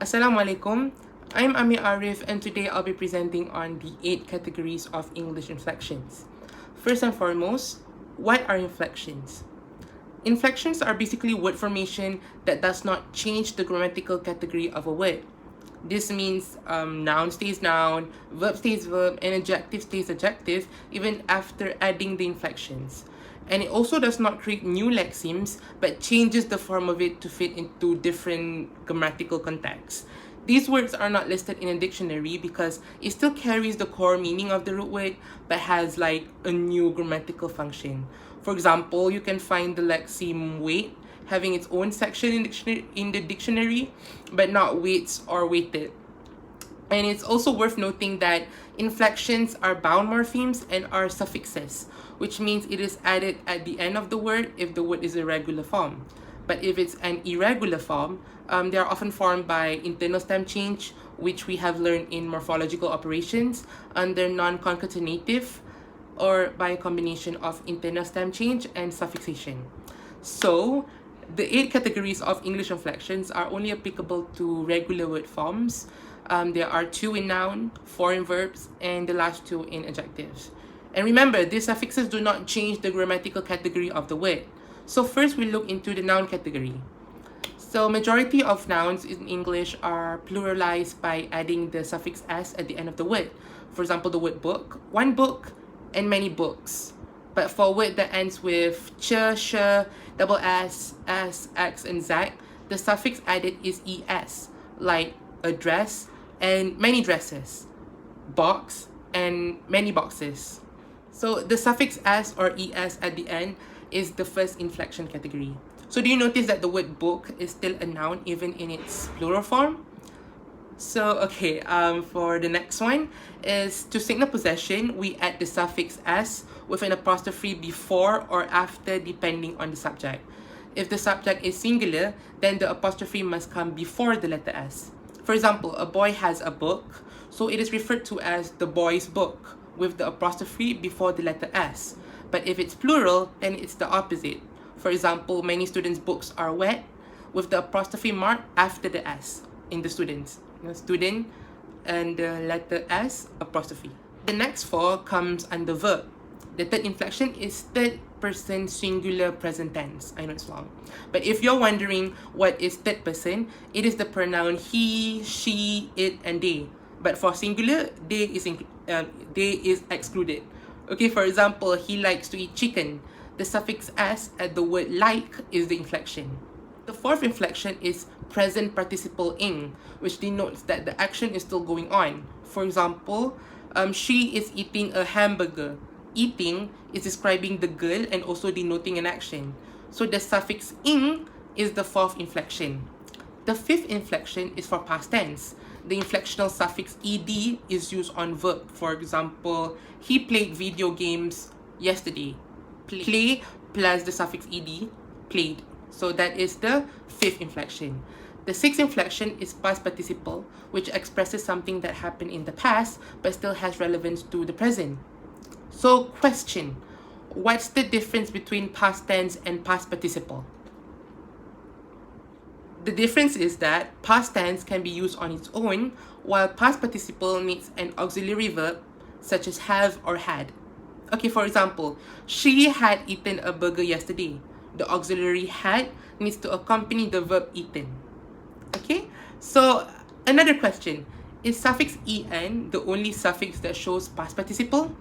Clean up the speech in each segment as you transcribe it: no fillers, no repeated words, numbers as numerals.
Assalamualaikum. I'm Amir Ariff, and today I'll be presenting on the 8 categories of English inflections. First and foremost, what are inflections? Inflections are basically word formation that does not change the grammatical category of a word. This means noun stays noun, verb stays verb, and adjective stays adjective even after adding the inflections. And it also does not create new lexemes but changes the form of it to fit into different grammatical contexts. These words are not listed in a dictionary because it still carries the core meaning of the root word but has like a new grammatical function. For example, you can find the lexeme weight having its own section in the dictionary but not weights or weighted. And it's also worth noting that inflections are bound morphemes and are suffixes, which means it is added at the end of the word if the word is a regular form. But if it's an irregular form, they are often formed by internal stem change, which we have learned in morphological operations under non-concatenative, or by a combination of internal stem change and suffixation. So, the 8 categories of English inflections are only applicable to regular word forms. There are 2 in noun, 4 in verbs, and the last 2 in adjectives. And remember, these suffixes do not change the grammatical category of the word. So first we look into the noun category. So majority of nouns in English are pluralized by adding the suffix s at the end of the word. For example, the word book, one book, and many books. But for a word that ends with ch, sh, double s, s, x, and z, the suffix added is es, like a dress and many dresses, box and many boxes. So the suffix s or es at the end is the first inflection category. So do you notice that the word book is still a noun even in its plural form? So okay, for the next one is to signal possession, we add the suffix s with an apostrophe before or after depending on the subject. If the subject is singular, then the apostrophe must come before the letter s. For example, a boy has a book, so it is referred to as the boy's book with the apostrophe before the letter s. But if it's plural, then it's the opposite. For example, many students' books are wet with the apostrophe mark after the s in the students. Student and the letter s apostrophe. The next 4 comes under verb. The third inflection is third person singular present tense. I know it's long. But if you're wondering what is third person, it is the pronoun he, she, it, and they. But for singular, they is excluded. Okay, for example, he likes to eat chicken. The suffix s at the word like is the inflection. The fourth inflection is present participle ing, which denotes that the action is still going on. For example, she is eating a hamburger. Eating is describing the girl and also denoting an action. So the suffix ing is the fourth inflection. The fifth inflection is for past tense. The inflectional suffix ed is used on verb. For example, he played video games yesterday. Play plus the suffix ed, played. So that is the fifth inflection. The sixth inflection is past participle, which expresses something that happened in the past but still has relevance to the present. So question, what's the difference between past tense and past participle? The difference is that past tense can be used on its own, while past participle needs an auxiliary verb such as have or had. Okay, for example, she had eaten a burger yesterday. The auxiliary had needs to accompany the verb eaten. Okay, so another question, is suffix en the only suffix that shows past participle?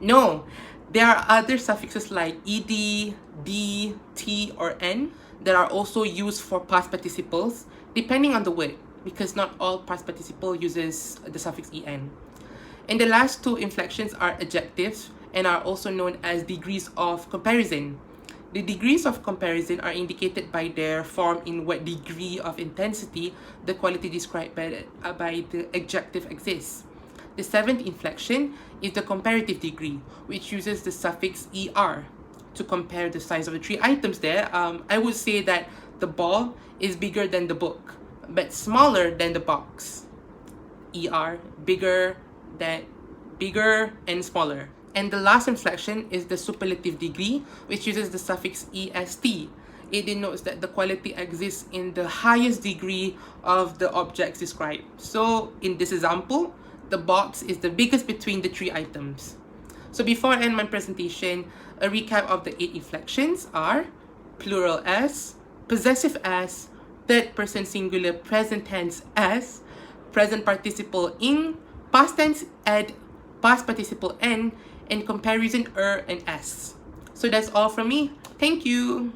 No, there are other suffixes like ed, d, t, or n that are also used for past participles depending on the word, because not all past participle uses the suffix en. And the last 2 inflections are adjectives and are also known as degrees of comparison. The degrees of comparison are indicated by their form in what degree of intensity the quality described by the adjective exists. The 7th inflection is the comparative degree, which uses the suffix er to compare the size of the 3 items there. I would say that the ball is bigger than the book, but smaller than the box. Er, bigger and smaller. And the last inflection is the superlative degree, which uses the suffix est. it denotes that the quality exists in the highest degree of the objects described. So in this example, the box is the biggest between the three items. So before I end my presentation, a recap of the 8 inflections are plural s, possessive s, third person singular present tense s, present participle ing, past tense ed, past participle n, and comparison and s. So that's all from me. Thank you.